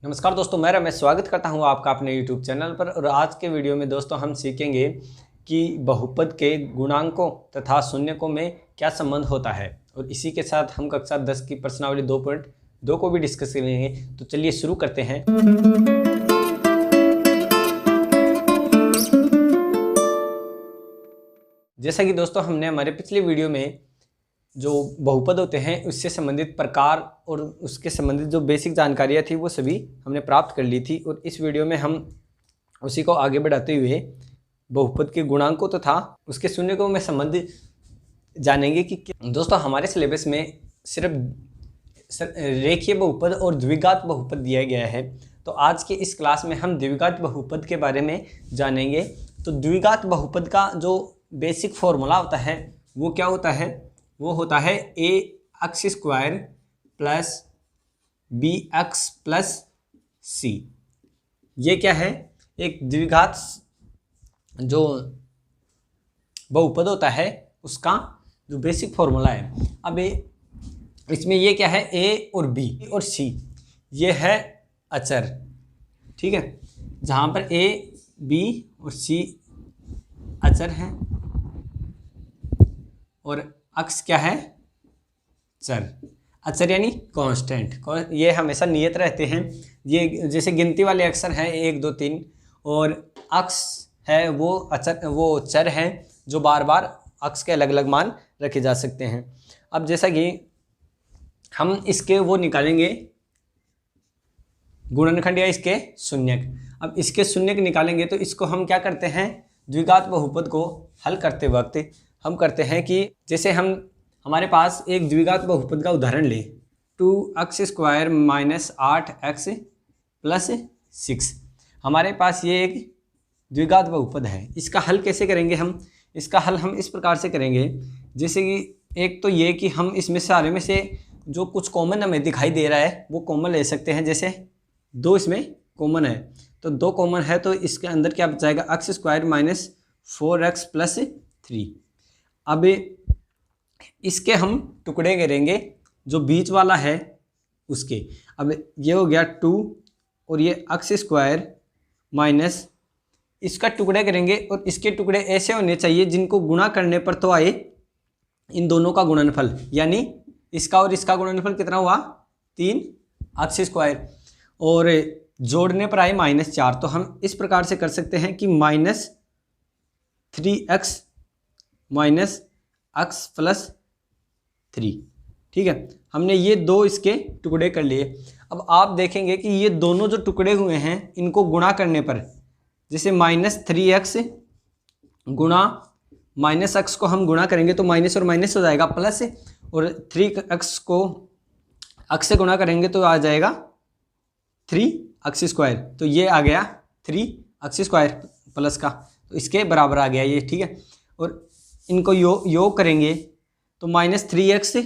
नमस्कार दोस्तों, मैं रमेश स्वागत करता हूं आपका अपने YouTube चैनल पर। और आज के वीडियो में दोस्तों हम सीखेंगे कि बहुपद के गुणांकों तथा शून्यकों में क्या संबंध होता है। और इसी के साथ हम कक्षा 10 की प्रश्नावली 2.2 को भी डिस्कस करेंगे। तो चलिए शुरू करते हैं। जैसा कि दोस्तों हमने हमारे पिछले वीडियो में जो बहुपद होते हैं उससे संबंधित प्रकार और उसके संबंधित जो बेसिक जानकारियाँ थी वो सभी हमने प्राप्त कर ली थी। और इस वीडियो में हम उसी को आगे बढ़ाते हुए बहुपद के गुणांकों तथा उसके शून्यकों में संबंध जानेंगे कि दोस्तों हमारे सिलेबस में सिर्फ रेखीय बहुपद और द्विघात बहुपद दिया गया है। तो आज के इस क्लास में हम द्विघात बहुपद के बारे में जानेंगे। तो द्विघात बहुपद का जो बेसिक फॉर्मूला होता है वो क्या होता है? वो होता है A X square plus B X plus C. ये क्या है? एक द्विघात जो बहुपद होता है उसका जो बेसिक फॉर्मूला है। अब इसमें ये क्या है? ए और बी और सी ये है अचर, ठीक है। जहाँ पर ए बी और सी अचर हैं और अक्स क्या है? चर। अचर यानी कांस्टेंट, ये हमेशा नियत रहते हैं। ये जैसे गिनती वाले अक्षर हैं 1 2 3, और अक्स है वो अचर, वो चर हैं जो बार बार अक्स के अलग अलग मान रखे जा सकते हैं। अब जैसा कि हम इसके वो निकालेंगे गुणनखंड या इसके शून्यक। अब इसके शून्यक निकालेंगे तो इसको हम क्या करते हैं? द्विघात बहुपद को हल करते वक्त हम करते हैं कि जैसे हमारे पास एक द्विघात बहुपद का उदाहरण ले, 2x square minus 8x plus 6। हमारे पास ये एक द्विघात बहुपद है। इसका हल कैसे करेंगे हम? इसका हल हम इस प्रकार से करेंगे, जैसे कि एक तो ये कि हम इसमें सारे में से जो कुछ कॉमन हमें दिखाई दे रहा है वो कॉमन ले सकते हैं। जैसे 2 इसमें कॉमन है तो 2 कॉमन है तो इसके अंदर क्या बचाएगा? x square minus 4x plus 3। अब इसके हम टुकड़े करेंगे जो बीच वाला है उसके। अब ये हो गया 2 और ये x स्क्वायर माइनस, इसका टुकड़े करेंगे और इसके टुकड़े ऐसे होने चाहिए जिनको गुणा करने पर तो आए इन दोनों का गुणनफल, यानी इसका और इसका गुणनफल कितना हुआ? 3x स्क्वायर, और जोड़ने पर आए -4। तो हम इस प्रकार से कर सकते हैं कि -3x माइनस x प्लस 3, ठीक है। हमने ये 2 इसके टुकड़े कर लिए। अब आप देखेंगे कि ये दोनों जो टुकड़े हुए हैं इनको गुणा करने पर, जैसे -3x गुणा -x को हम गुणा करेंगे तो माइनस और माइनस हो जाएगा प्लस, और 3x को x से गुणा करेंगे तो आ जाएगा 3x स्क्वायर। तो ये आ गया 3x स्क्वायर प्लस का, तो इसके बराबर आ गया ये, ठीक है। और इनको योग करेंगे तो -3x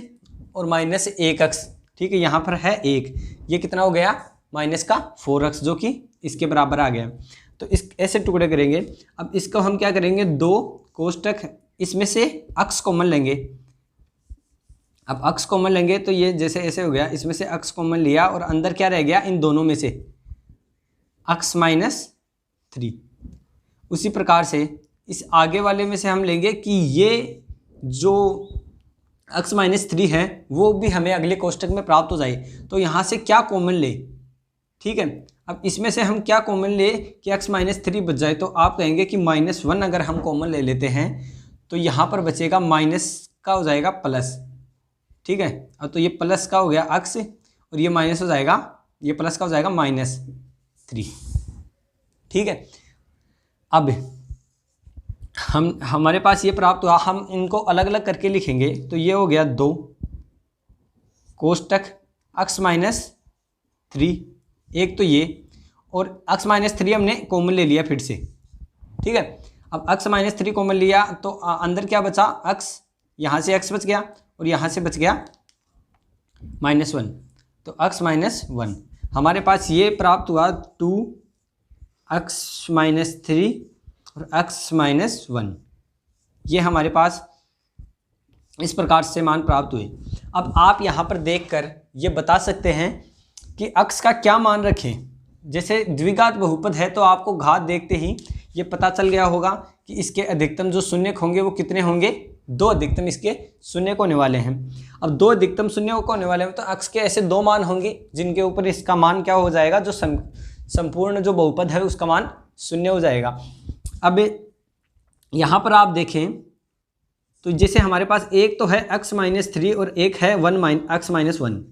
और -1x, ठीक है। यहाँ पर है 1, ये कितना हो गया? -4x, जो कि इसके बराबर आ गया। तो इस ऐसे टुकड़े करेंगे। अब इसको हम क्या करेंगे? 2 कोष्टक, इसमें से x कॉमन लेंगे। अब x कॉमन लेंगे तो ये जैसे ऐसे हो गया, इसमें से x कॉमन लिया और अंदर क्या रह गया? इन दोनों में से x माइनस 3। उसी प्रकार से इस आगे वाले में से हम लेंगे कि ये जो x माइनस 3 है वो भी हमें अगले कोष्टक में प्राप्त हो जाए। तो यहाँ से क्या कॉमन ले, ठीक है। अब इसमें से हम क्या कॉमन ले कि x माइनस 3 बच जाए, तो आप कहेंगे कि -1 अगर हम कॉमन ले लेते हैं तो यहाँ पर बचेगा माइनस का हो जाएगा प्लस, ठीक है। अब तो ये प्लस का हो गया x और ये माइनस हो जाएगा, ये प्लस का हो जाएगा -3, ठीक है। अब हमारे पास ये प्राप्त हुआ, हम इनको अलग अलग करके लिखेंगे तो ये हो गया 2 कोष्टक x माइनस 3, एक तो ये, और x माइनस 3 हमने कॉमन ले लिया फिर से, ठीक है। अब x माइनस 3 कॉमन लिया तो अंदर क्या बचा? x, यहाँ से x बच गया और यहाँ से बच गया -1, तो x माइनस 1। हमारे पास ये प्राप्त हुआ 2x माइनस 3 और x माइनस 1। ये हमारे पास इस प्रकार से मान प्राप्त हुए। अब आप यहाँ पर देखकर ये बता सकते हैं कि अक्स का क्या मान रखें। जैसे द्विघात बहुपद है तो आपको घात देखते ही ये पता चल गया होगा कि इसके अधिकतम जो शून्य होंगे वो कितने होंगे, 2 अधिकतम इसके शून्य होने वाले हैं। अब 2 अधिकतम शून्य होने वाले हैं तो अक्स के ऐसे 2 मान होंगे जिनके ऊपर इसका मान क्या हो जाएगा, जो संपूर्ण जो बहुपद है उसका मान 0 हो जाएगा। अब यहाँ पर आप देखें तो जैसे हमारे पास एक तो है x-3 और एक है x-1।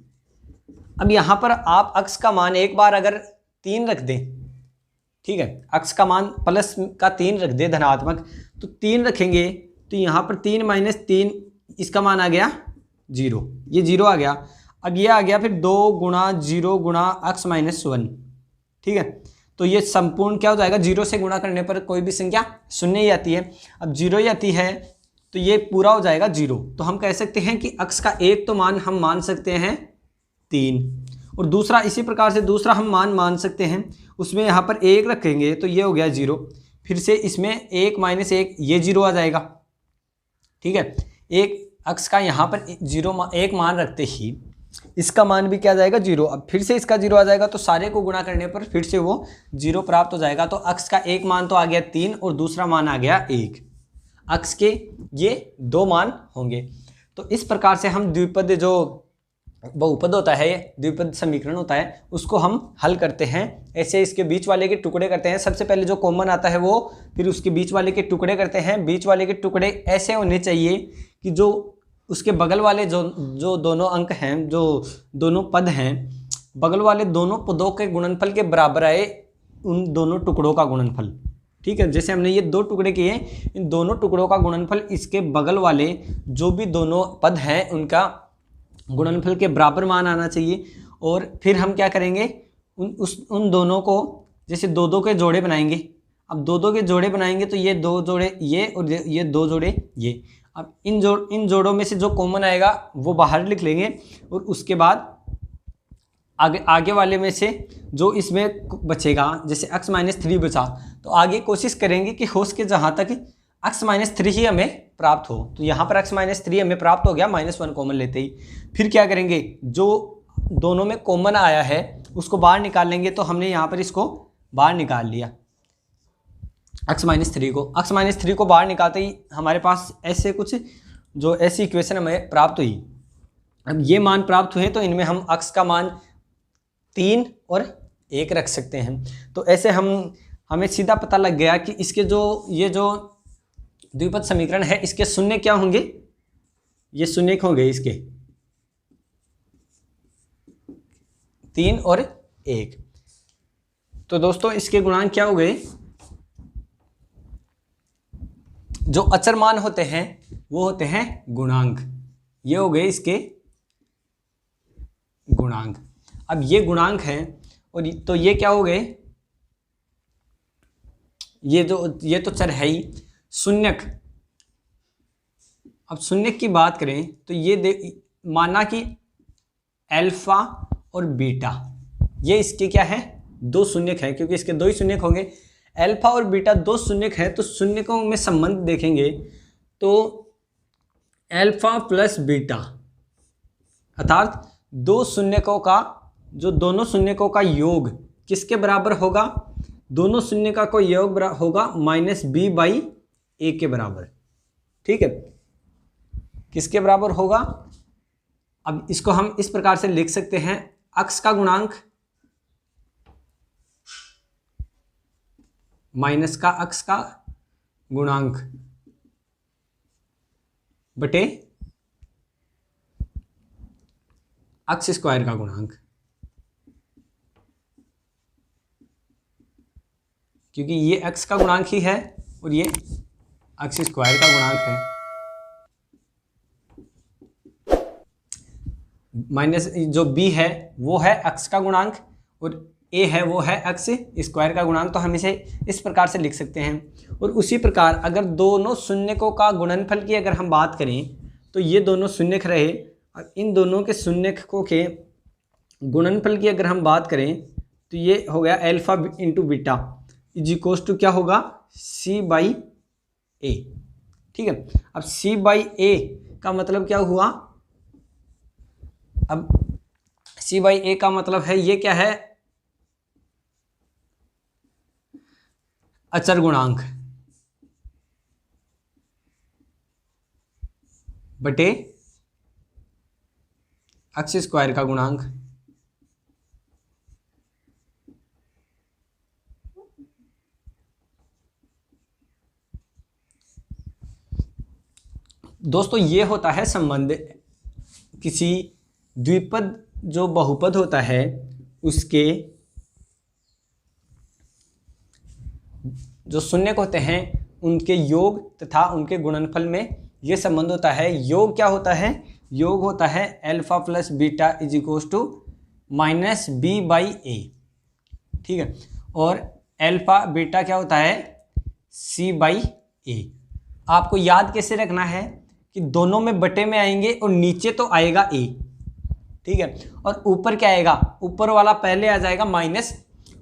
अब यहाँ पर आप x का मान एक बार अगर 3 रख दें, ठीक है, x का मान प्लस का 3 रख दें धनात्मक, तो 3 रखेंगे तो यहाँ पर 3 - 3 इसका मान आ गया 0, ये 0 आ गया। अब ये आ गया फिर 2 × 0 × x-1, ठीक है। तो ये संपूर्ण क्या हो जाएगा, 0 से गुणा करने पर कोई भी संख्या 0 ही आती है। अब 0 ही आती है तो ये पूरा हो जाएगा 0। तो हम कह सकते हैं कि x का एक तो मान हम मान सकते हैं 3, और दूसरा इसी प्रकार से दूसरा हम मान सकते हैं, उसमें यहाँ पर 1 रखेंगे तो ये हो गया 0। फिर से इसमें 1 - 1 ये 0 आ जाएगा, ठीक है। एक x का यहाँ पर 1 मान रखते ही इसका मान भी क्या आ जाएगा 0। अब फिर से इसका 0 आ जाएगा तो सारे को गुणा करने पर फिर से वो 0 प्राप्त हो जाएगा। तो x का एक मान तो आ गया 3 और दूसरा मान आ गया 1। x के ये 2 मान होंगे। तो इस प्रकार से हम द्विपद जो बहुपद होता है, द्विपद समीकरण होता है, उसको हम हल करते हैं। ऐसे इसके बीच वाले के टुकड़े करते हैं। सबसे पहले जो कॉमन आता है वो, फिर उसके बीच वाले के टुकड़े करते हैं। बीच वाले के टुकड़े ऐसे होने चाहिए कि जो उसके बगल वाले जो दोनों अंक हैं, जो दोनों पद हैं, बगल वाले दोनों पदों के गुणनफल के बराबर आए उन दोनों टुकड़ों का गुणनफल, ठीक है। जैसे हमने ये 2 टुकड़े किए, इन दोनों टुकड़ों का गुणनफल इसके बगल वाले जो भी दोनों पद हैं उनका गुणनफल के बराबर मान आना चाहिए। और फिर हम क्या करेंगे, उन दोनों को जैसे 2-2 के जोड़े बनाएंगे। अब 2-2 के जोड़े बनाएंगे तो ये 2 जोड़े ये और ये 2 जोड़े ये। अब इन जोड़ों में से जो कॉमन आएगा वो बाहर लिख लेंगे, और उसके बाद आगे वाले में से जो इसमें बचेगा, जैसे x-3 बचा, तो आगे कोशिश करेंगे कि हो सके जहाँ तक x-3 ही हमें प्राप्त हो। तो यहाँ पर x-3 हमें प्राप्त हो गया, -1 कॉमन लेते ही। फिर क्या करेंगे, जो दोनों में कॉमन आया है उसको बाहर निकाल लेंगे। तो हमने यहाँ पर इसको बाहर निकाल लिया, x-3 को बाहर निकालते ही हमारे पास ऐसे कुछ जो ऐसी इक्वेशन हमें प्राप्त हुई। अब ये मान प्राप्त हुए तो इनमें हम x का मान 3 और 1 रख सकते हैं। तो ऐसे हमें सीधा पता लग गया कि इसके ये जो द्विपद समीकरण है इसके शून्य क्या होंगे, ये शून्य होंगे इसके 3 और 1। तो दोस्तों इसके गुणांक क्या हो गए, जो अचर मान होते हैं वो होते हैं गुणांक। ये हो गए इसके गुणांक। अब ये गुणांक हैं और तो ये क्या हो गए, ये तो चर है ही शून्यक। अब शून्यक की बात करें तो ये माना कि अल्फा और बीटा, ये इसके क्या है, 2 शून्यक हैं, क्योंकि इसके 2 ही शून्यक होंगे। अल्फा और बीटा 2 शून्यक हैं, तो शून्यकों में संबंध देखेंगे तो अल्फा प्लस बीटा अर्थात 2 शून्यकों का जो दोनों शून्यकों का योग किसके बराबर होगा, दोनों शून्यकों का योग होगा -b/a के बराबर, ठीक है। किसके बराबर होगा, अब इसको हम इस प्रकार से लिख सकते हैं, x का गुणांक माइनस का x का गुणांक बटे x स्क्वायर का गुणांक, क्योंकि ये x का गुणांक ही है और ये x स्क्वायर का गुणांक है। माइनस जो b है वो है x का गुणांक और a है वो है x स्क्वायर का गुणांक। तो हम इसे इस प्रकार से लिख सकते हैं। और उसी प्रकार अगर दोनों शून्यकों का गुणनफल की अगर हम बात करें तो ये दोनों शून्यक रहे, और इन दोनों के शून्यकों के गुणनफल की अगर हम बात करें तो ये हो गया alpha into beta equals to क्या होगा, c/a, ठीक है। अब c/a का मतलब क्या हुआ, अब सी बाई ए का मतलब है ये क्या है, अचर गुणांक बटे एक्स स्क्वायर का गुणांक। दोस्तों ये होता है संबंध किसी द्विपद जो बहुपद होता है उसके जो शून्यक होते हैं उनके योग तथा उनके गुणनफल में ये संबंध होता है। योग क्या होता है, योग होता है alpha plus beta is equal to minus B by A, ठीक है। और अल्फा बीटा क्या होता है, सी बाई ए। आपको याद कैसे रखना है कि दोनों में बटे में आएंगे और नीचे तो आएगा ए, ठीक है। और ऊपर क्या आएगा, ऊपर वाला पहले आ जाएगा माइनस,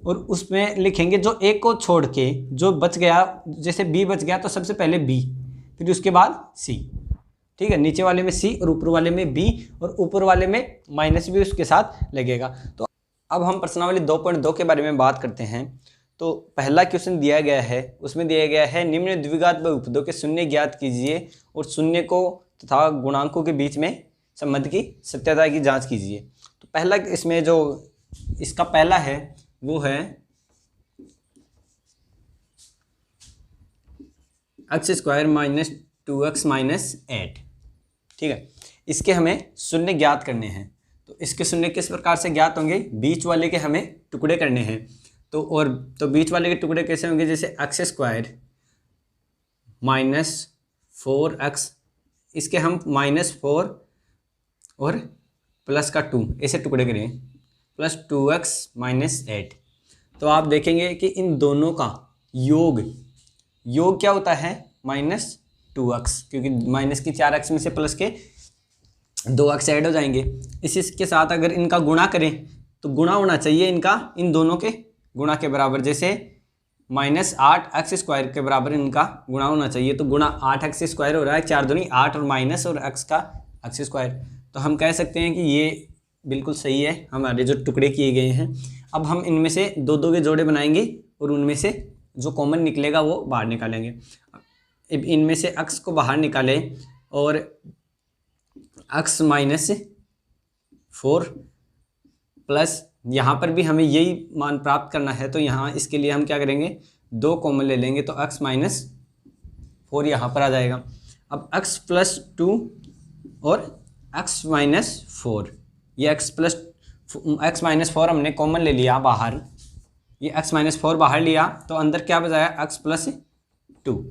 और उसमें लिखेंगे जो एक को छोड़ के जो बच गया, जैसे बी बच गया तो सबसे पहले बी, फिर उसके बाद सी, ठीक है। नीचे वाले में सी और ऊपर वाले में बी, और ऊपर वाले में माइनस भी उसके साथ लगेगा। तो अब हम प्रश्नावली 2.2 के बारे में बात करते हैं। तो पहला क्वेश्चन दिया गया है, उसमें दिया गया है निम्न द्विघात बहुपदों के शून्य ज्ञात कीजिए और शून्य को तथा गुणांकों के बीच में संबंध की सत्यता की जांच कीजिए। तो पहला इसमें जो इसका पहला है वो है x square minus 2x minus 8, ठीक है। इसके हमें शून्य ज्ञात करने हैं। तो इसके शून्य किस प्रकार से ज्ञात होंगे, बीच वाले के हमें टुकड़े करने हैं। तो बीच वाले के टुकड़े कैसे होंगे, जैसे एक्स स्क्वायर माइनस 4x, इसके हम -4 और प्लस का 2 ऐसे टुकड़े करें, प्लस 2x माइनस 8। तो आप देखेंगे कि इन दोनों का योग क्या होता है, -2x, क्योंकि माइनस की 4x में से प्लस के 2x ऐड हो जाएंगे। इसी के साथ अगर इनका गुणा करें तो गुणा होना चाहिए इनका इन दोनों के गुणा के बराबर, जैसे -8x स्क्वायर के बराबर इनका गुणा होना चाहिए। तो गुणा 8x स्क्वायर हो रहा है, 4 दूनी 8 और माइनस और x का x स्क्वायर। तो हम कह सकते हैं कि ये बिल्कुल सही है हमारे जो टुकड़े किए गए हैं। अब हम इनमें से दो के जोड़े बनाएंगे और उनमें से जो कॉमन निकलेगा वो बाहर निकालेंगे। अब इनमें से x को बाहर निकालें और x -4 प्लस यहाँ पर भी हमें यही मान प्राप्त करना है। तो यहाँ इसके लिए हम क्या करेंगे, 2 कॉमन ले लेंगे, तो x -4 यहाँ पर आ जाएगा। अब x + 2 और x -4, ये x -4 हमने कॉमन ले लिया बाहर, ये x -4 बाहर लिया तो अंदर क्या बचाया, x + 2,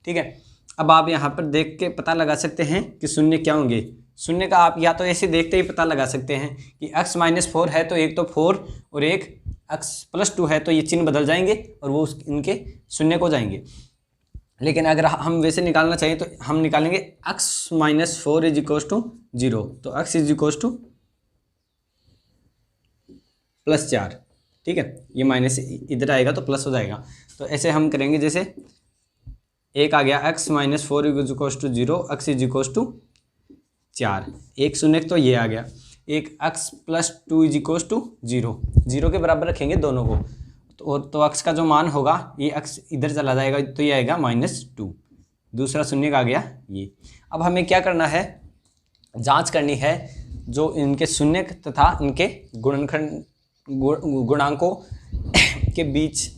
ठीक है। अब आप यहाँ पर देख के पता लगा सकते हैं कि शून्य क्या होंगे। शून्य का आप या तो ऐसे देखते ही पता लगा सकते हैं कि x -4 है तो एक तो 4 और एक x + 2 है, तो ये चिन्ह बदल जाएंगे और वो इनके शून्य को जाएंगे। लेकिन अगर हम वैसे निकालना चाहिए तो हम निकालेंगे x -4 = 0, तो x = +4, ठीक है। ये माइनस इधर आएगा तो प्लस हो जाएगा। तो ऐसे हम करेंगे, जैसे एक आ गया x -4 = 0, x = 4, एक शून्य तो ये आ गया। एक x + 2 = 0, 0 के बराबर रखेंगे दोनों को, तो x का जो मान होगा ये x इधर चला जाएगा तो ये आएगा -2, दूसरा शून्य का आ गया ये। अब हमें क्या करना है, जांच करनी है जो इनके शून्य तथा इनके गुणांकों के बीच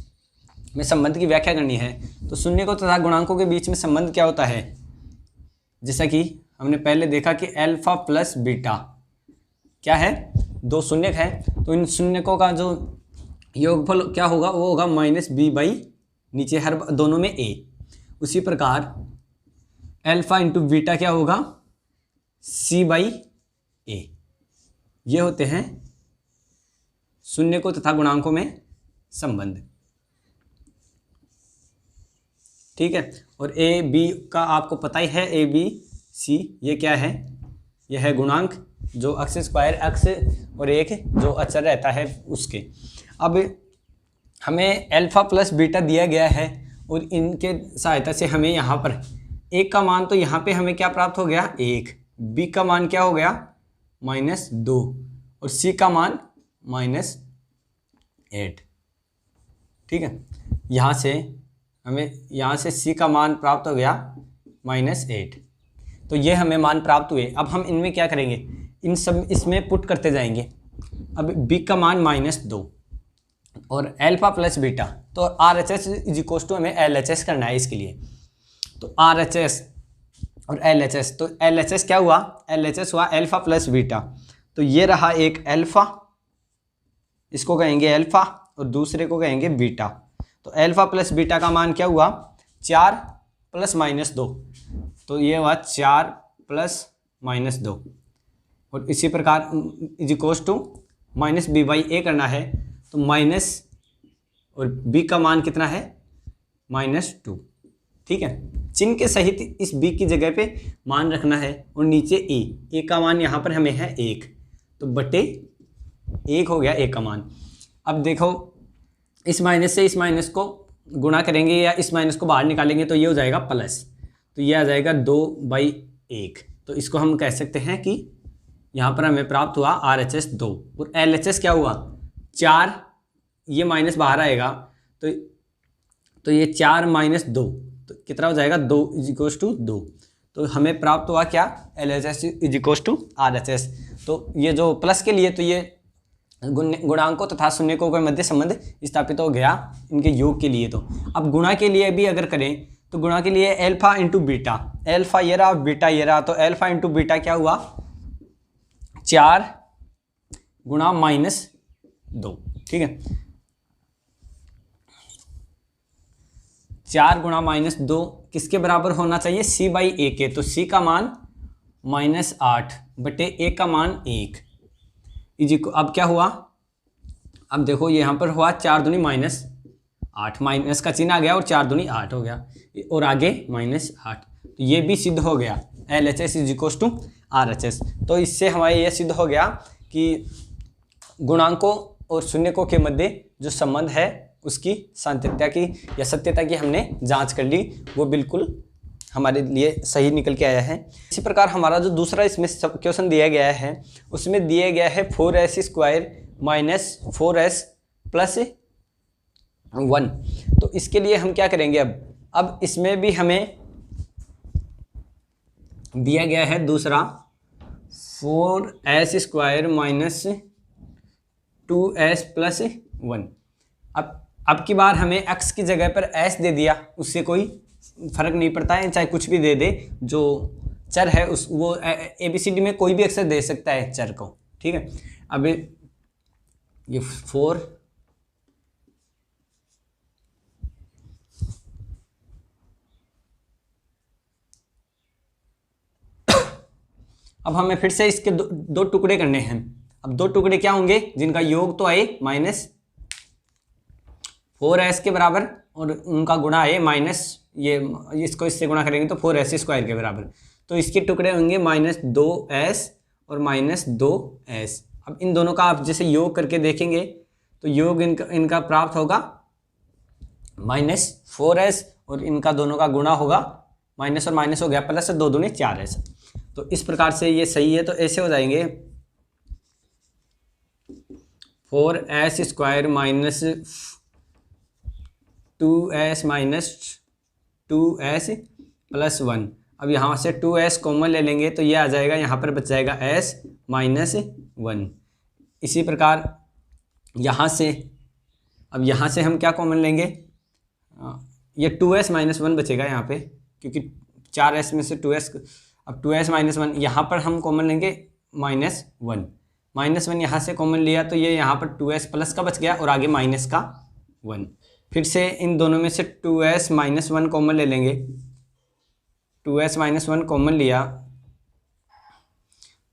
में संबंध की व्याख्या करनी है। तो शून्य को तथा गुणांकों के बीच में संबंध क्या होता है, जैसा कि हमने पहले देखा कि अल्फा प्लस बीटा क्या है, 2 शून्यक है, तो इन शून्यकों का जो योगफल क्या होगा वो होगा -b/, नीचे हर दोनों में a। उसी प्रकार अल्फा × बीटा क्या होगा, c/a। ये होते हैं शून्यकों तथा गुणांकों में संबंध, ठीक है। और a b का आपको पता ही है, a b c ये क्या है, यह है गुणांक जो x स्क्वायर x और एक जो अचर रहता है उसके। अब हमें अल्फा प्लस बीटा दिया गया है और इनके सहायता से हमें यहाँ पर एक का मान, तो यहाँ पे हमें क्या प्राप्त हो गया, 1, b का मान क्या हो गया, -2, और सी का मान -8। ठीक है, यहाँ से हमें सी का मान प्राप्त हो गया -8। तो ये हमें मान प्राप्त हुए। अब हम इनमें क्या करेंगे, इन सब इसमें पुट करते जाएंगे। अब बी का मान -2 और अल्फा प्लस बीटा, तो R H S is equal to हमें एल एच एस करना है इसके लिए। तो आर एच एस और एल एच एस, तो एल एच एस क्या हुआ, एल एच एस हुआ अल्फा प्लस बीटा। तो ये रहा एक अल्फा, इसको कहेंगे अल्फा और दूसरे को कहेंगे बीटा। तो अल्फा प्लस बीटा का मान क्या हुआ, 4 + -2, तो ये हुआ 4 + -2। और इसी प्रकार इज इक्वल टू -b/a करना है, तो माइनस और b का मान कितना है, -2। ठीक है, चिन्ह के सहित इस b की जगह पे मान रखना है और नीचे a का मान यहाँ पर हमें है 1, तो बटे 1 हो गया a का मान। अब देखो इस माइनस से इस माइनस को गुणा करेंगे या इस माइनस को बाहर निकालेंगे तो ये हो जाएगा प्लस, तो ये आ जाएगा 2/1। तो इसको हम कह सकते हैं कि यहाँ पर हमें प्राप्त हुआ RHS 2 और LHS क्या हुआ 4, ये माइनस बाहर आएगा तो ये 4 - 2, तो कितना हो जाएगा 2 = 2। तो हमें प्राप्त हुआ क्या, LHS = RHS। तो ये जो प्लस के लिए, तो ये गुणांकों तथा शून्यकों के मध्य संबंध स्थापित हो गया इनके योग के लिए। तो अब गुणा के लिए भी अगर करें तो गुणा के लिए अल्फा इंटू बीटा, अल्फा ये रहा बीटा ये रहा, तो अल्फा इंटू बीटा क्या हुआ 4 × -2। ठीक है, 4 × -2 किसके बराबर होना चाहिए, c/a के। तो c का मान -8 बटे a का मान 1 अब क्या हुआ, अब देखो ये यहाँ पर हुआ 4 दूनी -8, माइनस का चिन्ह आ गया और 4 दूनी 8 हो गया और आगे -8। तो ये भी सिद्ध हो गया LHS = RHS। तो इससे हमारे ये सिद्ध हो गया कि गुणांकों और शून्यकों के मध्य जो संबंध है उसकी सांतत्यता की या सत्यता की हमने जांच कर ली, वो बिल्कुल हमारे लिए सही निकल के आया है। इसी प्रकार हमारा जो दूसरा इसमें क्वेश्चन दिया गया है उसमें दिया गया है 4s² - 4s + 1। तो इसके लिए हम क्या करेंगे, अब इसमें भी हमें दिया गया है दूसरा 4s² - 2s + 1। अब की बार हमें x की जगह पर s दे दिया, उससे कोई फर्क नहीं पड़ता है, चाहे कुछ भी दे दे, जो चर है उस वो ABCD में कोई भी अक्षर दे सकता है चर को। ठीक है, अब ये 4 अब हमें फिर से इसके दो टुकड़े करने हैं। अब 2 टुकड़े क्या होंगे जिनका योग तो आए -4s के बराबर और उनका गुणा आए ये इसको इससे गुणा करेंगे तो 4s² के बराबर। तो इसके टुकड़े होंगे -2s और -2s। अब इन दोनों का आप जैसे योग करके देखेंगे तो योग इनका प्राप्त होगा -4s और इनका दोनों का गुणा होगा माइनस और माइनस हो गया प्लस, 2 दूनी 4s। तो इस प्रकार से ये सही है। तो ऐसे हो जाएंगे 4s² - 2s + 1। अब यहाँ से 2s कॉमन ले लेंगे तो ये आ जाएगा, यहाँ पर बच जाएगा s - 1। इसी प्रकार यहाँ से, अब यहाँ से हम क्या कॉमन लेंगे, ये 2s - 1 बचेगा यहाँ पे, क्योंकि 4s में से 2s, अब 2s - 1 यहाँ पर हम कॉमन लेंगे -1 यहाँ से कॉमन लिया तो ये यहाँ पर 2s प्लस का बच गया और आगे माइनस का 1। फिर से इन दोनों में से 2s - 1 कॉमन ले लेंगे, 2s - 1 कॉमन लिया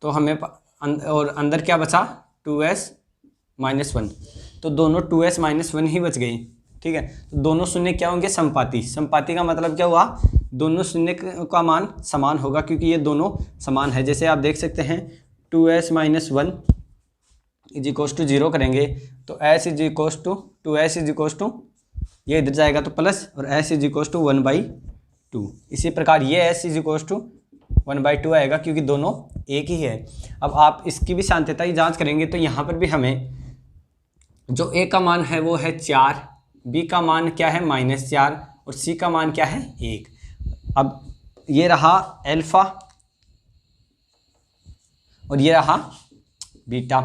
तो हमें और अंदर क्या बचा 2s - 1, तो दोनों 2s - 1 ही बच गई। ठीक है, तो दोनों शून्य क्या होंगे, समपाती। समपाती का मतलब क्या हुआ, दोनों शून्य का मान समान होगा, क्योंकि ये दोनों समान है। जैसे आप देख सकते हैं 2s - 1 = 0 करेंगे तो s = 2s = ये इधर जाएगा तो प्लस और s = 1/2। इसी प्रकार ये s = 1/2 आएगा, क्योंकि दोनों एक ही है। अब आप इसकी भी सांत्यता की जांच करेंगे तो यहाँ पर भी हमें जो a का मान है वो है 4, b का मान क्या है -4 और c का मान क्या है 1। अब ये रहा अल्फा और ये रहा बीटा।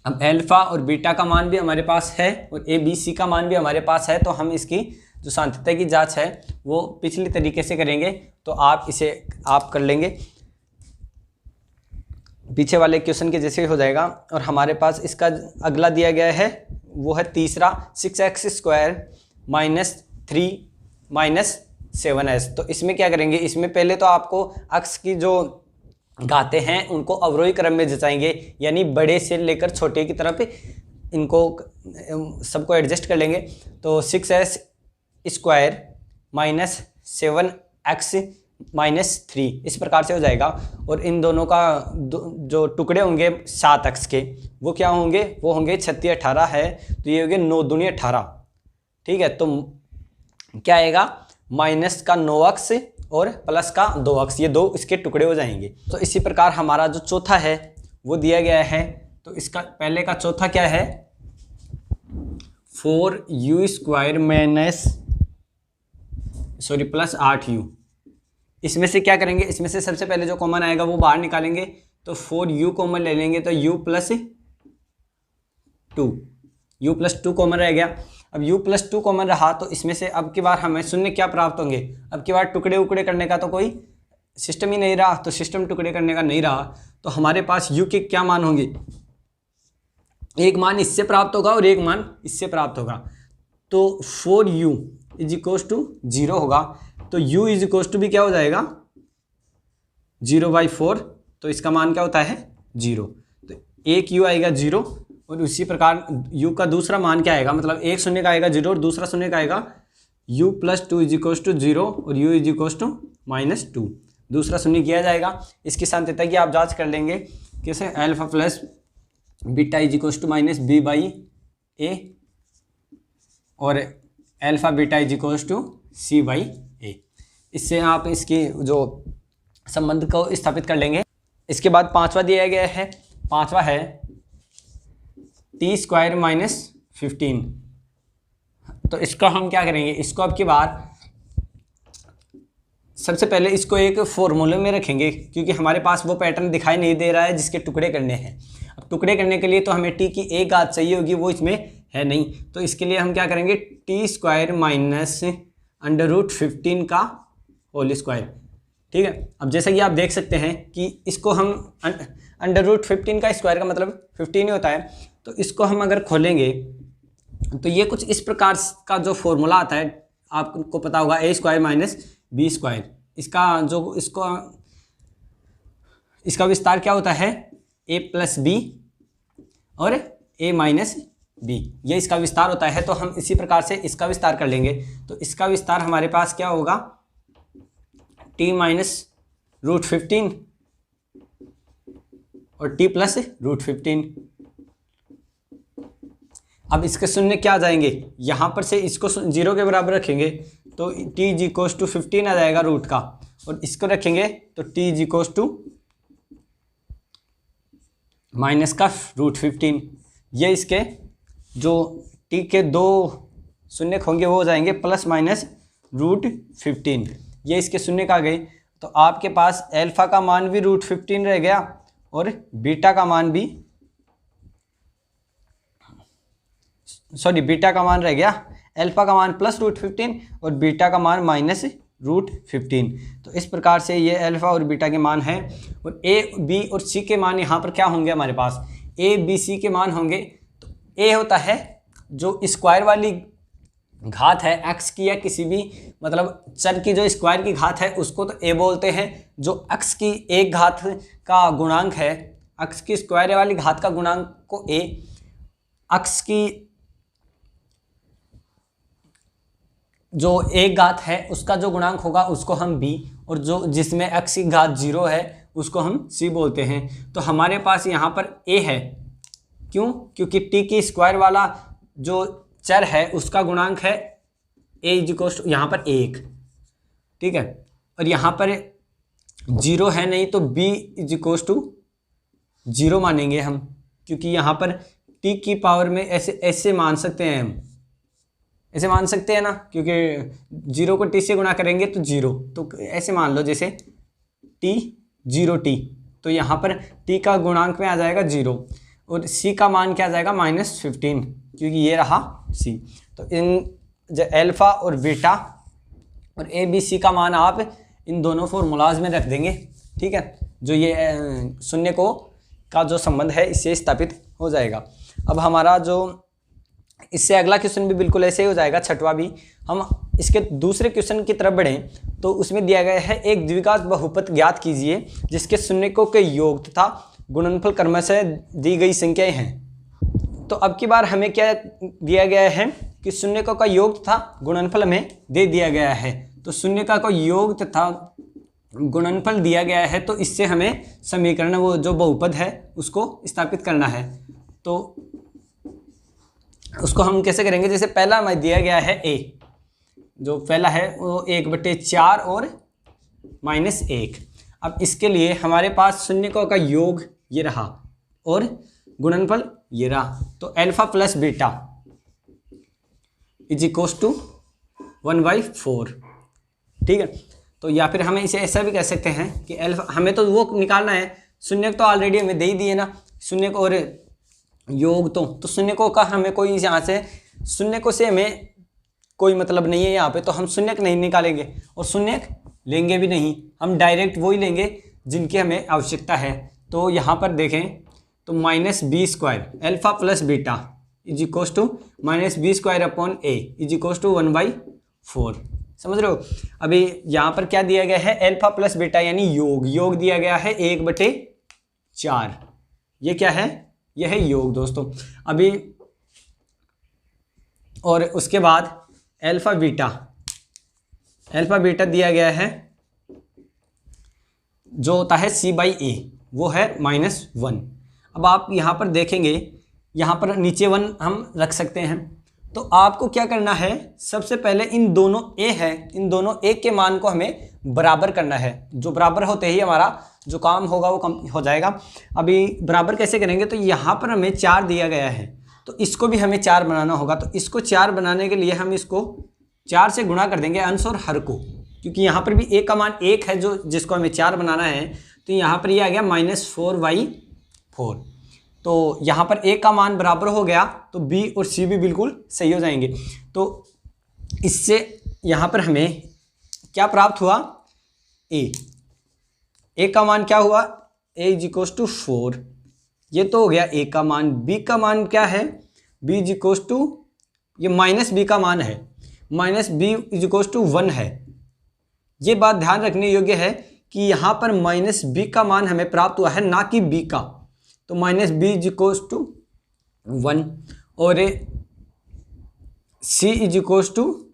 अब अल्फा और बीटा का मान भी हमारे पास है और ए बी सी का मान भी हमारे पास है, तो हम इसकी जो सांत्यता की जांच है वो पिछले तरीके से करेंगे, तो आप इसे आप कर लेंगे पीछे वाले क्वेश्चन के जैसे ही हो जाएगा। और हमारे पास इसका अगला दिया गया है वो है तीसरा 6x² -3 -7s। तो इसमें क्या करेंगे, इसमें पहले तो आपको अक्स की जो घाते हैं उनको अवरोही क्रम में जचाएंगे, यानी बड़े से लेकर छोटे की तरफ इनको सबको एडजस्ट कर लेंगे। तो 6s² -7x -3 इस प्रकार से हो जाएगा। और इन दोनों का जो टुकड़े होंगे 7 अक्स के वो क्या होंगे, वो होंगे 36 18 है, तो ये हो गए 9 दूनी 18। ठीक है, तो क्या आएगा माइनस का 9 अक्स और प्लस का 2 अक्स, ये दो इसके टुकड़े हो जाएंगे। तो इसी प्रकार हमारा जो चौथा है वो दिया गया है, तो इसका पहले का चौथा क्या है 4u² प्लस 8u। इसमें से क्या करेंगे, इसमें से सबसे पहले जो कॉमन आएगा वो बाहर निकालेंगे, तो 4u कॉमन ले लेंगे, तो u प्लस 2 कॉमन रह गया। अब u प्लस 2 कॉमन रहा तो इसमें से अब की बार हमें शून्य क्या प्राप्त होंगे, अब की बार टुकड़े उकड़े करने का तो कोई सिस्टम ही नहीं रहा, तो सिस्टम टुकड़े करने का नहीं रहा, तो हमारे पास u के क्या मान होंगे, एक मान इससे प्राप्त होगा और एक मान इससे प्राप्त होगा। तो 4u = 0 होगा, तो u = भी क्या हो जाएगा 0/4, तो इसका मान क्या होता है 0, तो एक u आएगा 0। और उसी प्रकार u का दूसरा मान क्या आएगा, मतलब एक शून्य का आएगा 0 और दूसरा शून्य का आएगा u + 2 = 0 और u = -2, दूसरा शून्य किया जाएगा। इसकी सांत्यता की आप जांच कर लेंगे कैसे, अल्फा प्लस बीटा = -b/a और अल्फा बीटा = c/a। इससे आप इसकी जो संबंध को स्थापित कर लेंगे। इसके बाद पांचवा दिया गया है, पांचवा है t² - 15। तो इसका हम क्या करेंगे, इसको अब की बार सबसे पहले इसको एक फॉर्मूले में रखेंगे, क्योंकि हमारे पास वो पैटर्न दिखाई नहीं दे रहा है जिसके टुकड़े करने हैं। अब टुकड़े करने के लिए तो हमें t की एक घात चाहिए होगी, वो इसमें है नहीं, तो इसके लिए हम क्या करेंगे t² - √15 का होल स्क्वायर। ठीक है, अब जैसा कि आप देख सकते हैं कि इसको हम √15 का स्क्वायर का मतलब 15 ही होता है, तो इसको हम अगर खोलेंगे तो ये कुछ इस प्रकार का जो फॉर्मूला आता है आपको पता होगा, a² - b²। इसका विस्तार क्या होता है a + b और a - b, ये इसका विस्तार होता है। तो हम इसी प्रकार से इसका विस्तार कर लेंगे, तो इसका विस्तार हमारे पास क्या होगा t - √15 और t + √15। अब इसके शून्य क्या आ जाएंगे, यहाँ पर से इसको 0 के बराबर रखेंगे तो t = 15 आ जाएगा रूट का, और इसको रखेंगे तो t = -√15। ये इसके जो t के दो शून्य होंगे वो हो जाएंगे ±√15। ये इसके शून्य का गए, तो आपके पास अल्फा का मान भी √15 रह गया और बीटा का मान भी बीटा का मान रह गया, अल्फा का मान +√15 और बीटा का मान -√15। तो इस प्रकार से ये अल्फा और बीटा के मान हैं। और ए बी और सी के मान यहाँ पर क्या होंगे, हमारे पास ए बी सी के मान होंगे। तो ए होता है जो स्क्वायर वाली घात है एक्स की, या किसी भी मतलब चर की जो स्क्वायर की घात है उसको तो ए बोलते हैं। जो एक्स की एक घात का गुणांक है, एक्स की स्क्वायर वाली घात का गुणांक को ए, एक्स की जो एक घात है उसका जो गुणांक होगा उसको हम b, और जो जिसमें x की घात 0 है उसको हम c बोलते हैं। तो हमारे पास यहाँ पर a है, क्यों, क्योंकि t की स्क्वायर वाला जो चर है उसका गुणांक है a = यहाँ पर 1। ठीक है, और यहाँ पर जीरो है नहीं तो b is equal to zero मानेंगे हम, क्योंकि यहाँ पर t की पावर में ऐसे ऐसे मान सकते हैं हम, ऐसे मान सकते हैं ना, क्योंकि जीरो को t से गुणा करेंगे तो जीरो, तो ऐसे मान लो जैसे t जीरो t, तो यहाँ पर t का गुणांक में आ जाएगा जीरो और c का मान क्या आ जाएगा -15, क्योंकि ये रहा c। तो इन जो अल्फ़ा और बीटा और ए बी सी का मान आप इन दोनों फॉर्मूलाज में रख देंगे, ठीक है, जो ये शून्य को का जो संबंध है इससे स्थापित हो जाएगा। अब हमारा जो इससे अगला क्वेश्चन भी बिल्कुल ऐसे ही हो जाएगा, छठवां भी। हम इसके दूसरे क्वेश्चन की तरफ बढ़ें तो उसमें दिया गया है एक द्विघात बहुपद ज्ञात कीजिए जिसके शून्यकों के योग तथा गुणनफल क्रमशः दी गई संख्याएं हैं। तो अब की बार हमें क्या दिया गया है कि शून्यकों का योग तथा गुणनफल हमें दे दिया गया है। तो शून्यकों का योग तथा गुणनफल दिया गया है, तो इससे हमें समीकरण वो जो बहुपद है उसको स्थापित करना है। तो उसको हम कैसे करेंगे, जैसे पहला हमें दिया गया है a, जो पहला है वो 1/4 और -1। अब इसके लिए हमारे पास शून्यकों का योग ये रहा और गुणनफल ये रहा, तो alpha plus beta is equals to 1/4, ठीक है। तो या फिर हमें इसे ऐसा भी कह सकते हैं कि अल्फा, हमें तो वो निकालना है, शून्य तो ऑलरेडी हमें दे ही दिए ना, शून्य को और योग तो शून्य को का हमें कोई यहाँ से शून्य को से हमें कोई मतलब नहीं है यहाँ पे, तो हम शून्य नहीं निकालेंगे और शून्य लेंगे भी नहीं, हम डायरेक्ट वही लेंगे जिनकी हमें आवश्यकता है। तो यहाँ पर देखें तो -b² alpha plus beta is equal to -b² upon a is equal to 1/4, समझ रहे हो। अभी यहाँ पर क्या दिया गया है, अल्फा प्लस बीटा यानी योग दिया गया है 1/4, ये क्या है, यह है योग दोस्तों। अभी और उसके बाद अल्फा बीटा दिया गया है जो होता है c/a, वो है -1। अब आप यहाँ पर देखेंगे, यहाँ पर नीचे 1 हम रख सकते हैं। तो आपको क्या करना है, सबसे पहले इन दोनों a है, इन दोनों a के मान को हमें बराबर करना है। जो बराबर होते ही हमारा जो काम होगा वो कम हो जाएगा। अभी बराबर कैसे करेंगे, तो यहाँ पर हमें 4 दिया गया है, तो इसको भी हमें 4 बनाना होगा। तो इसको 4 बनाने के लिए हम इसको 4 से गुणा कर देंगे अंश और हर को, क्योंकि यहाँ पर भी a का मान 1 है जो जिसको हमें 4 बनाना है। तो यहाँ पर ये आ गया -4/4। तो यहाँ पर a का मान बराबर हो गया, तो b और c भी बिल्कुल सही हो जाएंगे। तो इससे यहाँ पर हमें क्या प्राप्त हुआ, a का मान क्या हुआ, a इज इक्वल टू 4, ये तो हो गया a का मान। b का मान क्या है, b इज इक्वल टू, ये -b का मान है, -b इज इक्वल टू 1 है। ये बात ध्यान रखने योग्य है कि यहाँ पर -b का मान हमें प्राप्त हुआ है, ना कि b का। तो -b इज इक्वल टू 1 और c इज इक्वल टू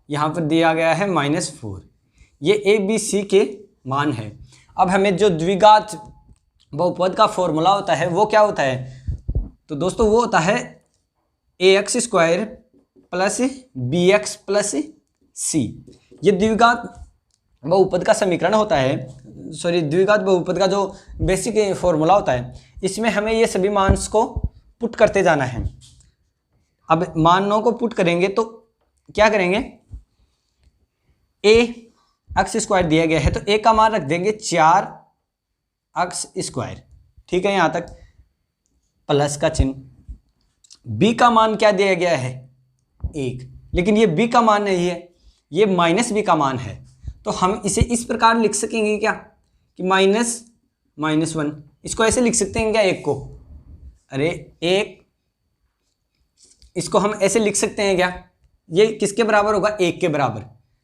यहाँ पर दिया गया है -4। ये a b c के मान है। अब हमें जो द्विघात बहुपद का फॉर्मूला होता है वो क्या होता है, तो दोस्तों वो होता है ax² plus bx plus c। ये द्विघात बहुपद का समीकरण होता है, द्विघात बहुपद का जो बेसिक फॉर्मूला होता है। इसमें हमें ये सभी मान्स को पुट करते जाना है। अब मानों को पुट करेंगे तो क्या करेंगे, ax² दिया गया है तो a का मान रख देंगे 4x², ठीक है, यहाँ तक प्लस का चिन्ह। b का मान क्या दिया गया है, 1, लेकिन ये b का मान नहीं है, ये -b का मान है। तो हम इसे इस प्रकार लिख सकेंगे क्या कि -1, इसको ऐसे लिख सकते हैं क्या, 1 को, अरे 1, इसको हम ऐसे लिख सकते हैं क्या, ये किसके बराबर होगा, 1 के बराबर,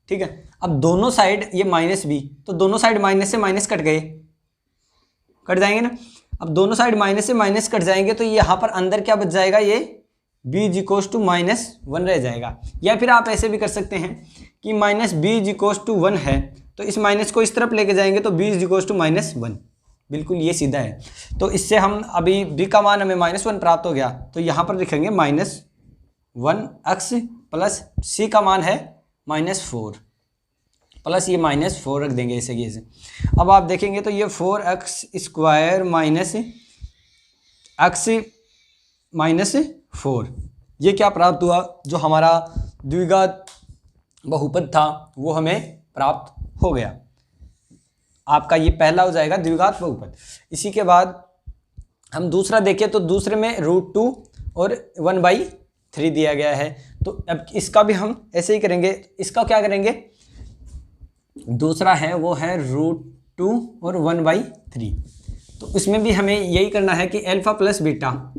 ठीक है। अब दोनों साइड ये -b, तो दोनों साइड माइनस से माइनस कट जाएंगे ना। अब दोनों साइड माइनस से माइनस कट जाएंगे तो यहाँ पर अंदर क्या बच जाएगा, ये b इज इक्वल टू -1 रह जाएगा। या फिर आप ऐसे भी कर सकते हैं कि -b इज इक्वल टू 1 है, तो इस माइनस को इस तरफ लेके जाएंगे तो b इज इक्वल टू -1, बिल्कुल ये सीधा है। तो इससे हम अभी b का मान हमें -1 प्राप्त हो गया, तो यहाँ पर लिखेंगे -1x प्लस c का मान है -4, प्लस ये -4 रख देंगे ऐसे की ऐसे। अब आप देखेंगे तो ये 4x² माइनस x -4 ये क्या प्राप्त हुआ, जो हमारा द्विघात बहुपद था वो हमें प्राप्त हो गया। आपका ये पहला हो जाएगा द्विघात बहुपद। इसी के बाद हम दूसरा देखें तो दूसरे में √2 और 1/3 दिया गया है। तो अब इसका भी हम ऐसे ही करेंगे। इसका क्या करेंगे, दूसरा है वो है √2 और 1/3। तो इसमें भी हमें यही करना है कि alpha plus beta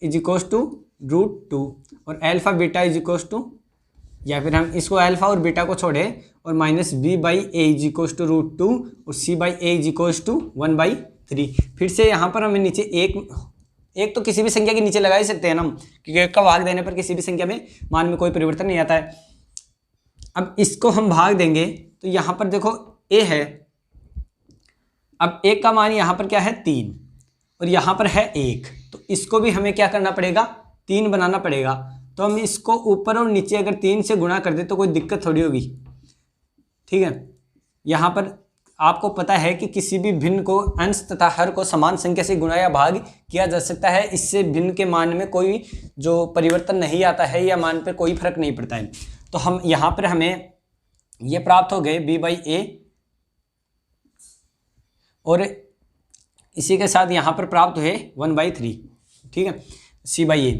is equals to √2 और alpha beta is equals to, या फिर हम इसको अल्फा और बीटा को छोड़े और -b/a इज इक्वल्स टू √2 और c/a इज इक्वल्स टू 1/3। फिर से यहाँ पर हमें नीचे एक तो किसी भी संख्या के नीचे लगा ही सकते हैं ना, क्योंकि एक का भाग देने पर किसी भी संख्या में मान में कोई परिवर्तन नहीं आता है। अब इसको हम भाग देंगे तो यहाँ पर देखो a है, अब 1 का मान यहाँ पर क्या है 3 और यहाँ पर है 1, तो इसको भी हमें क्या करना पड़ेगा 3 बनाना पड़ेगा। तो हम इसको ऊपर और नीचे अगर 3 से गुणा कर दे तो कोई दिक्कत थोड़ी होगी, ठीक है। यहाँ पर आपको पता है कि किसी भी भिन्न को अंश तथा हर को समान संख्या से गुणा या भाग किया जा सकता है, इससे भिन्न के मान में कोई जो परिवर्तन नहीं आता है या मान पर कोई फर्क नहीं पड़ता है। तो हम यहाँ पर हमें ये प्राप्त हो गए b/a और इसी के साथ यहाँ पर प्राप्त हुए 1/3, ठीक है, c/a।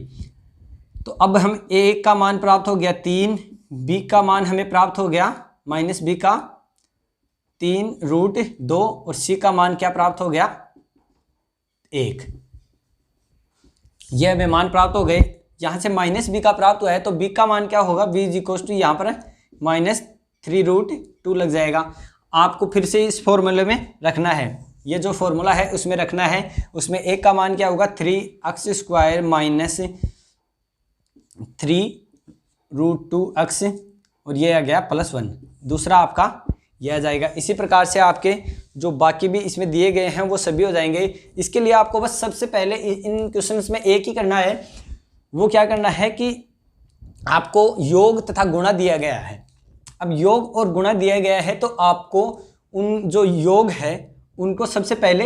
तो अब हम a का मान प्राप्त हो गया 3, b का मान हमें प्राप्त हो गया -b का 3 √2 और c का मान क्या प्राप्त हो गया 1। यह हमें मान प्राप्त हो गए। यहाँ से -b का प्राप्त हुआ है तो b का मान क्या होगा, b इज इक्वल टू यहाँ पर -3√2 लग जाएगा। आपको फिर से इस फॉर्मूले में रखना है, ये जो फॉर्मूला है उसमें रखना है। उसमें एक का मान क्या होगा 3x² माइनस 3√2x और ये आ गया +1। दूसरा आपका ये आ जाएगा। इसी प्रकार से आपके जो बाकी भी इसमें दिए गए हैं वो सभी हो जाएंगे। इसके लिए आपको बस सबसे पहले इन क्वेश्चंस में एक ही करना है, वो क्या करना है कि आपको योग तथा गुणा दिया गया है। अब योग और गुणा दिया गया है तो आपको उन जो योग है उनको सबसे पहले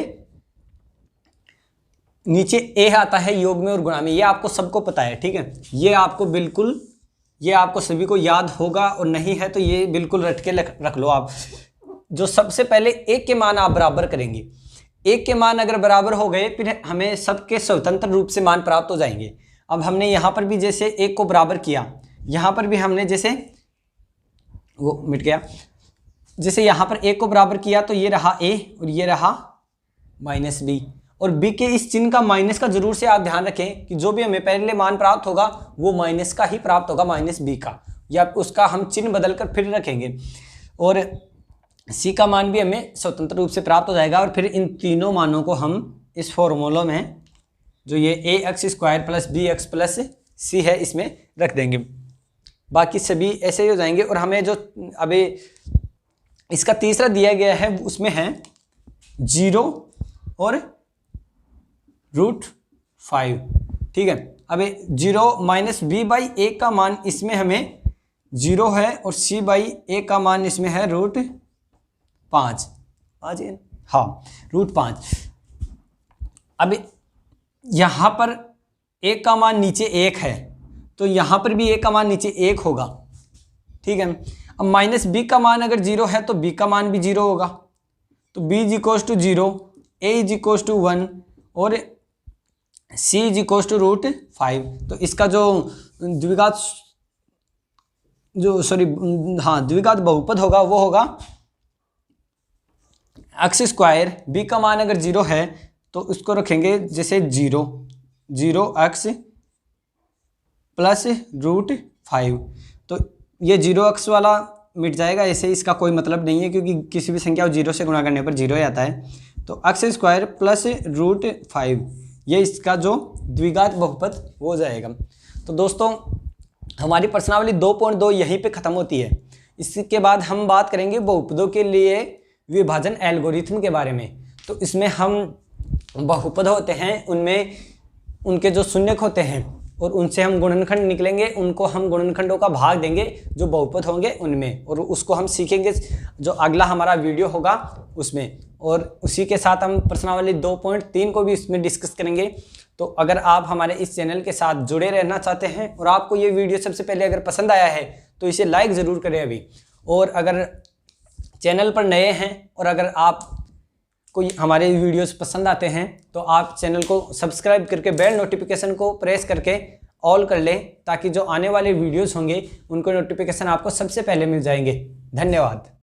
नीचे ए आता है योग में और गुणा में, ये आपको सबको पता है, ठीक है। ये आपको बिल्कुल, ये आपको सभी को याद होगा और नहीं है तो ये बिल्कुल रट के रख लो आप। जो सबसे पहले एक के मान आप बराबर करेंगे, एक के मान अगर बराबर हो गए फिर हमें सबके स्वतंत्र रूप से मान प्राप्त हो जाएंगे। अब हमने यहाँ पर भी जैसे एक को बराबर किया, यहाँ पर भी हमने जैसे वो मिट गया, जैसे यहाँ पर एक को बराबर किया तो ये रहा a और ये रहा -b, और b के इस चिन्ह का माइनस का जरूर से आप ध्यान रखें कि जो भी हमें पहले मान प्राप्त होगा वो माइनस का ही प्राप्त होगा, -b का, या उसका हम चिन्ह बदलकर फिर रखेंगे। और c का मान भी हमें स्वतंत्र रूप से प्राप्त हो जाएगा। और फिर इन तीनों मानों को हम इस फॉर्मूलों में जो ये ax² + bx + c है इसमें रख देंगे। बाकी सभी ऐसे ही हो जाएंगे। और हमें जो अभी इसका तीसरा दिया गया है उसमें है 0 और √5, ठीक है। अब 0 -b/a का मान इसमें हमें 0 है और c/a का मान इसमें है √5, हाँ √5। अब यहाँ पर a का मान नीचे 1 है तो यहाँ पर भी a का मान नीचे 1 होगा, ठीक है। अब -b का मान अगर 0 है तो b का मान भी 0 होगा, तो b is equals to 0, a is equals to 1 और c इज इक्वल्स टू √5। तो इसका जो द्विघात द्विघात बहुपद होगा वो होगा x²। b का मान अगर 0 है तो उसको रखेंगे जैसे 0x + √5। तो ये 0x वाला मिट जाएगा, ऐसे इसका कोई मतलब नहीं है क्योंकि किसी भी संख्या को 0 से गुणा करने पर 0 ही आता है। तो x² + √5 ये इसका जो द्विघात बहुपद हो जाएगा। तो दोस्तों हमारी प्रश्नावली 2.2 यहीं पे ख़त्म होती है। इसके बाद हम बात करेंगे बहुपदों के लिए विभाजन एल्गोरिथम के बारे में। तो इसमें हम बहुपद होते हैं उनमें उनके जो शून्यक होते हैं और उनसे हम गुणनखंड निकलेंगे, उनको हम गुणनखंडों का भाग देंगे जो बहुपद होंगे उनमें, और उसको हम सीखेंगे जो अगला हमारा वीडियो होगा उसमें। और उसी के साथ हम प्रश्नावली 2.3 को भी इसमें डिस्कस करेंगे। तो अगर आप हमारे इस चैनल के साथ जुड़े रहना चाहते हैं और आपको ये वीडियो सबसे पहले अगर पसंद आया है तो इसे लाइक ज़रूर करें अभी। और अगर चैनल पर नए हैं और अगर आप कोई हमारे वीडियोस पसंद आते हैं तो आप चैनल को सब्सक्राइब करके बेल नोटिफिकेशन को प्रेस करके ऑल कर लें, ताकि जो आने वाले वीडियोस होंगे उनको नोटिफिकेशन आपको सबसे पहले मिल जाएंगे। धन्यवाद।